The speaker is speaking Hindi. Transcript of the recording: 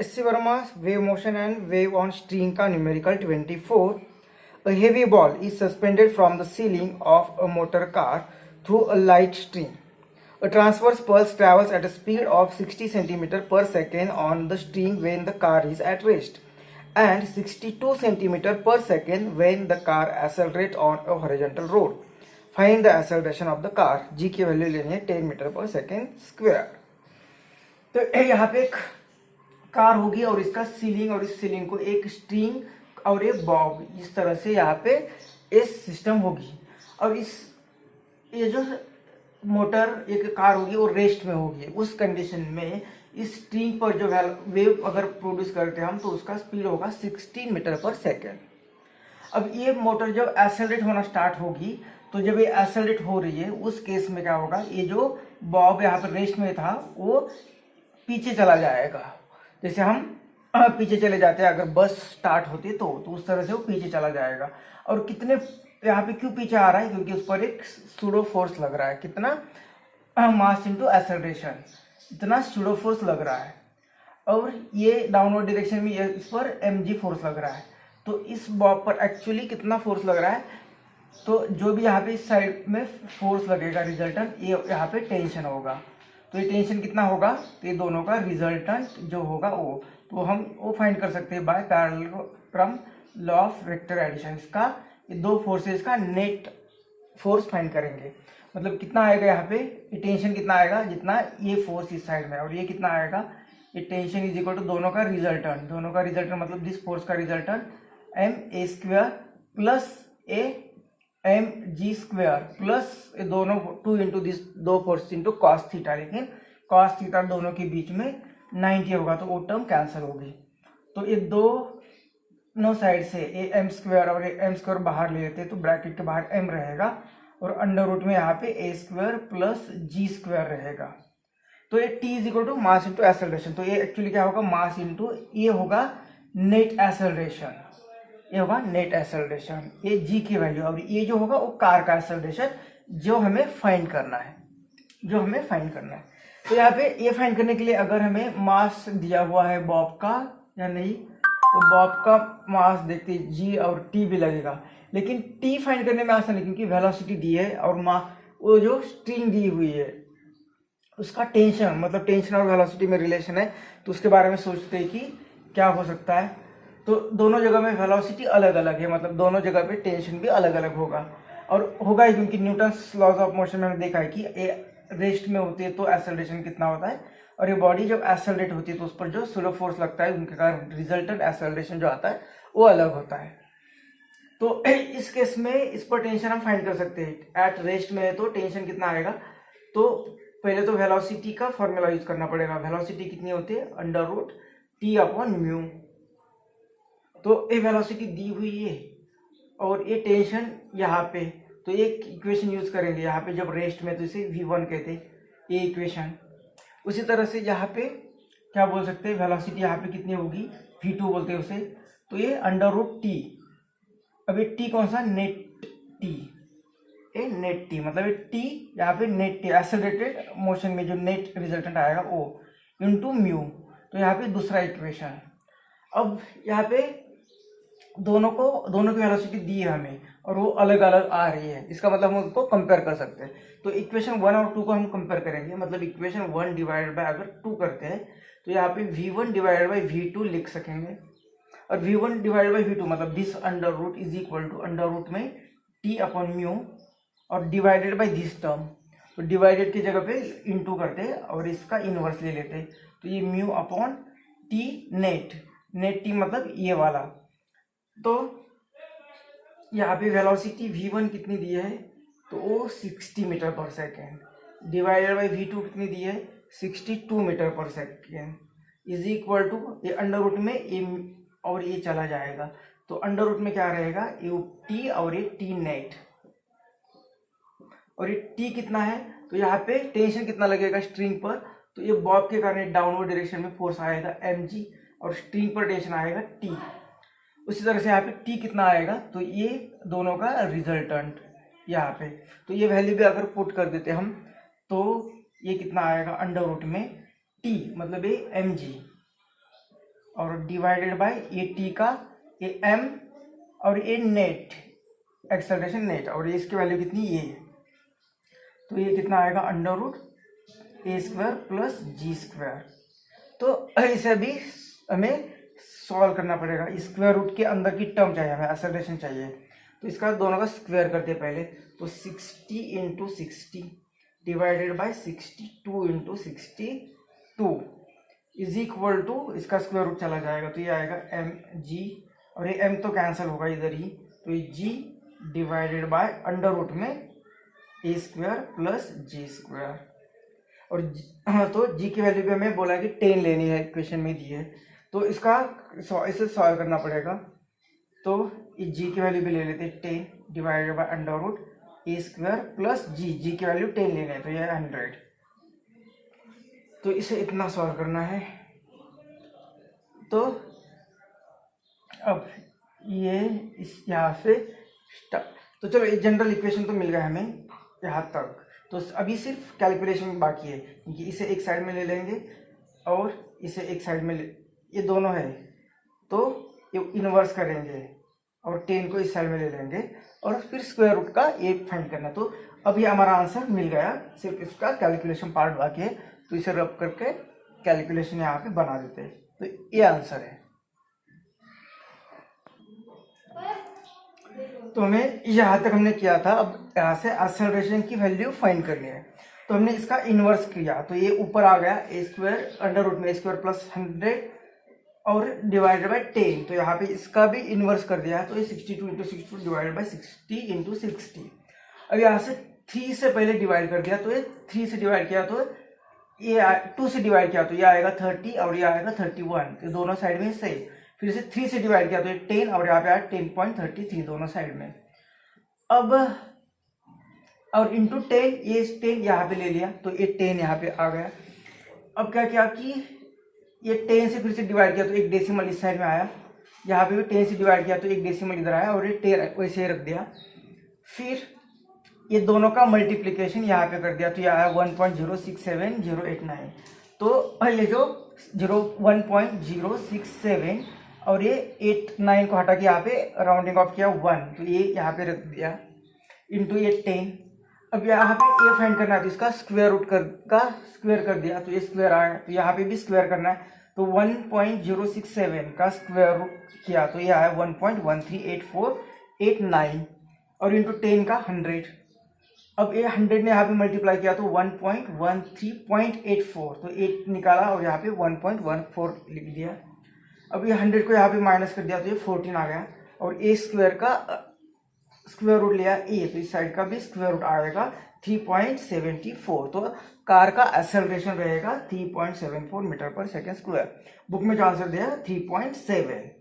S.C. Verma's wave motion and wave on string का numerical 24. A heavy ball is suspended from the ceiling of a motor car through a light string. A transverse pulse travels at a speed of 60 cm per second on the string when the car is at rest, and 62 cm per second when the car accelerates on a horizontal road. Find the acceleration of the car. G की वैल्यू लेनी है 10 मीटर पर सेकेंड स्क्वायर. तो यहाँ पे एक कार होगी और इसका सीलिंग और इस सीलिंग को एक स्ट्रिंग और एक बॉब इस तरह से यहाँ पे इस सिस्टम होगी. और इस ये जो मोटर एक कार होगी वो रेस्ट में होगी. उस कंडीशन में इस स्ट्रिंग पर जो वेव अगर प्रोड्यूस करते हैं हम तो उसका स्पीड होगा 16 मीटर पर सेकेंड. अब ये मोटर जब एक्सेलरेट होना स्टार्ट होगी तो जब ये एक्सेलरेट हो रही है उस केस में क्या होगा, ये जो बॉब यहाँ पर रेस्ट में था वो पीछे चला जाएगा. जैसे हम पीछे चले जाते हैं अगर बस स्टार्ट होती तो उस तरह से वो पीछे चला जाएगा. और कितने यहाँ पे क्यों पीछे आ रहा है, क्योंकि उस पर एक सूडो फोर्स लग रहा है. कितना मास इनटू एक्सेलरेशन, इतना सूडो फोर्स लग रहा है. और ये डाउनवर्ड डायरेक्शन में इस पर mg फोर्स लग रहा है. तो इस बॉब पर एक्चुअली कितना फोर्स लग रहा है, तो जो भी यहाँ पे इस साइड में फोर्स लगेगा रिजल्टेंट, ये यहाँ पे टेंशन होगा. तो ये टेंशन कितना होगा, तो ये दोनों का रिजल्टेंट जो होगा वो तो हम वो फाइंड कर सकते हैं by parallelogram law of vector addition. इसका ये दो फोर्सेस का नेट फोर्स फाइंड करेंगे. मतलब कितना आएगा यहाँ पे, ये टेंशन कितना आएगा जितना ये फोर्स इस साइड में, और ये कितना आएगा, ये टेंशन इज इक्वल टू दोनों का रिजल्टेंट. दोनों का रिजल्टेंट मतलब दिस फोर्स का resultant ma square plus a mg square plus ये दोनों 2 इंटू दिस दो फोर्स इंटू कॉस थीटा. लेकिन कॉस थीटा दोनों के बीच में 90 होगा तो वो टर्म कैंसिल होगी. तो ये दोनों साइड से ए एम स्क्वायर और ए एम स्क्वायर बाहर ले लेते हैं तो ब्रैकेट के बाहर m रहेगा और अंडर रूट में यहाँ पे a square plus g square रहेगा. तो ये t is equal to mass into acceleration. तो ये एक्चुअली क्या होगा, मास इंटू ये होगा नेट एक्सेलरेशन, ये होगा नेट एक्सेलरेशन, ये g की वैल्यू. और ये जो होगा वो कार का एक्सेलरेशन जो हमें फाइंड करना है, जो हमें फाइंड करना है. तो यहाँ पे ये फाइंड करने के लिए अगर हमें मास दिया हुआ है बॉब का या नहीं, तो बॉब का मास देखते g और t भी लगेगा. लेकिन t फाइंड करने में आसान है क्योंकि वेलोसिटी दी है और वो जो स्ट्रिंग दी हुई है उसका टेंशन, मतलब टेंशन और वेलोसिटी में रिलेशन है. तो उसके बारे में सोचते हैं कि क्या हो सकता है. तो दोनों जगह में वेलोसिटी अलग अलग है, मतलब दोनों जगह पे टेंशन भी अलग अलग होगा. और होगा ही क्योंकि न्यूटन्स लॉज ऑफ मोशन में हमने देखा है कि रेस्ट में होती है तो एक्सेलरेशन कितना होता है, और ये बॉडी जब एक्सेलरेट होती है तो उस पर जो सूडो फोर्स लगता है उनके कारण रिजल्टेंट एक्सेलरेशन जो आता है वो अलग होता है. तो इस केस में इस पर टेंशन हम फाइंड कर सकते हैं. एट रेस्ट में है तो टेंशन कितना आएगा, तो पहले तो वेलोसिटी का फॉर्मूला यूज करना पड़ेगा. वेलोसिटी कितनी होती है, under root T upon mu. तो ये वेलोसिटी दी हुई है और ये टेंशन यहाँ पे, तो एक इक्वेशन यूज करेंगे यहाँ पे जब रेस्ट में, तो इसे v1 कहते हैं, ये इक्वेशन. उसी तरह से यहाँ पे क्या बोल सकते हैं, वेलोसिटी यहाँ पे कितनी होगी, v2 बोलते हैं उसे. तो ये अंडर रूट टी. अब ये टी कौन सा, नेट टी, ये नेट टी मतलब ये टी यहाँ पे नेट टी एक्सेलरेटेड मोशन में जो नेट रिजल्टेंट आएगा वो इंटू म्यू. तो यहाँ पे दूसरा इक्वेशन. अब यहाँ पे दोनों की वेलोसिटी दी है हमें और वो अलग अलग आ रही है, इसका मतलब हम उसको कंपेयर कर सकते हैं. तो इक्वेशन 1 और 2 को हम कंपेयर करेंगे. मतलब इक्वेशन 1 डिवाइडेड बाय अगर 2 करते हैं तो यहाँ पे v1 डिवाइडेड बाय v2 लिख सकेंगे. और v1 डिवाइडेड बाय v2 मतलब this under root is equal to under root में t अपॉन म्यू और डिवाइडेड बाय दिस टर्म. तो डिवाइडेड की जगह पे इंटू करते हैं और इसका इनवर्स ले लेते हैं. तो ये mu upon T net, net T मतलब ये वाला. तो यहाँ पे वेलोसिटी v1 कितनी दी है, तो वो 60 मीटर पर सेकेंड डिवाइडेड बाई v2 कितनी दी है, 62 मीटर पर सेकेंड इज इक्वल टू ये अंडर रूट में ये और ये चला जाएगा. तो अंडर रूट में क्या रहेगा, ये टी और ये टी नेट. और ये टी कितना है, तो यहाँ पे टेंशन कितना लगेगा स्ट्रिंग पर, तो ये बॉब के कारण डाउनवर्ड डायरेक्शन में फोर्स आएगा mg और स्ट्रिंग पर टेंशन आएगा t. उसी तरह से यहाँ पे t कितना आएगा, तो ये दोनों का रिजल्टेंट यहाँ पे. तो ये वैल्यू भी अगर पुट कर देते हम तो ये कितना आएगा, अंडर रूट में t मतलब ये mg और डिवाइडेड बाय ए टी का ए एम और ए नेट एक्सेलरेशन नेट, और ये इसकी वैल्यू कितनी ये, तो ये कितना आएगा under root A square plus ji square. तो इसे भी हमें सॉल्व करना पड़ेगा, स्क्वायर रूट के अंदर की टर्म चाहिए हमें, एक्सेलरेशन चाहिए, तो इसका दोनों का स्क्वायर करते हैं पहले। तो 60 into 60 divided by 62 into 62 is equal to, इसका स्क्वायर रूट चला जाएगा तो ये आएगा एम जी, और ये एम तो कैंसिल होगा इधर ही, तो ये जी डिवाइडेड बाय अंडर रूट में ए स्क्वायर प्लस जी स्क्वायर। और तो जी की वैल्यू पे हमें बोला है कि 10 लेनी है, इक्वेशन में दी है, तो इसे सॉल्व करना पड़ेगा। तो इस जी की वैल्यू भी ले लेते हैं 10 divided by under root A square plus G, G की वैल्यू 10 लेनी है तो यह 100, तो इसे इतना सॉल्व करना है। तो अब ये इस यहाँ से तो चलो ये जनरल इक्वेशन तो मिल गया हमें यहाँ तक, तो अभी सिर्फ कैलकुलेशन बाकी है, क्योंकि इसे एक साइड में ले लेंगे और इसे एक साइड में ये दोनों है तो ये इन्वर्स करेंगे और 10 को इस साइड में ले लेंगे और फिर स्क्वायर रूट का ये फाइंड करना। तो अब ये हमारा आंसर मिल गया, सिर्फ इसका कैलकुलेशन पार्ट बाकी है, तो इसे रब करके कैलकुलेशन यहाँ पे बना देते हैं, तो ये आंसर है। तो हमें यहाँ तक हमने किया था, अब यहाँ से एक्सेलरेशन की वैल्यू फाइंड करनी है, तो हमने इसका इन्वर्स किया, तो ये ऊपर आ गया ए स्क्वायर अंडर रूट में ए स्क्वायर प्लस 100 और डिवाइडेड बाय 10, तो यहाँ पे इसका भी इन्वर्स कर दिया है, तो ये 62 इंटू 62 डिवाइडेड बाई 60 इंटू 60। अब यहाँ से 3 से पहले डिवाइड कर दिया, तो ये 3 से डिवाइड किया तो ये 2 से डिवाइड किया तो ये आएगा 30 और ये आएगा 31, तो दोनों साइड में सही। फिर से 3 से डिवाइड किया तो ये 10 और यहाँ पे आया 10.33 दोनों साइड में। अब और इंटू 10, ये 10 यहाँ पे ले लिया तो ये 10 यहाँ पे आ गया। अब क्या किया कि ये 10 से फिर से डिवाइड किया तो एक डेसिमल इस साइड में आया, यहाँ पे भी 10 से डिवाइड किया तो एक डेसिमल इधर आया और ये 10 वैसे ही रख दिया। फिर ये दोनों का मल्टीप्लिकेशन यहाँ पे कर दिया तो ये आया 1.067089, तो ये जो 1.067 और ये 89 को हटा के यहाँ पे राउंडिंग ऑफ किया 1, तो ये यहाँ पे रख दिया इंटू ये 10। अब यहाँ पे ये फाइंड करना है तो इसका स्क्वायर रूट स्क्वायर कर दिया तो ये स्क्वायर आया, तो यहाँ पे भी स्क्वायर करना है, तो 1.067 का स्क्वायर रूट किया तो ये आया 1.138489 और इंटू 10 का 100। अब ये 100 ने यहाँ पे मल्टीप्लाई किया तो 1.13.84, तो 8 निकाला और यहाँ पे 1.14 लिख दिया। अब ये 100 को यहाँ पे माइनस कर दिया तो ये 14 आ गया और ए स्क्वायर का स्क्वायर रूट लिया ए, तो इस साइड का भी स्क्वायर रूट आएगा 3.74, तो कार का एक्सेलरेशन रहेगा 3.74 मीटर पर सेकेंड स्क्वायर। बुक में जो आंसर दिया 3.7।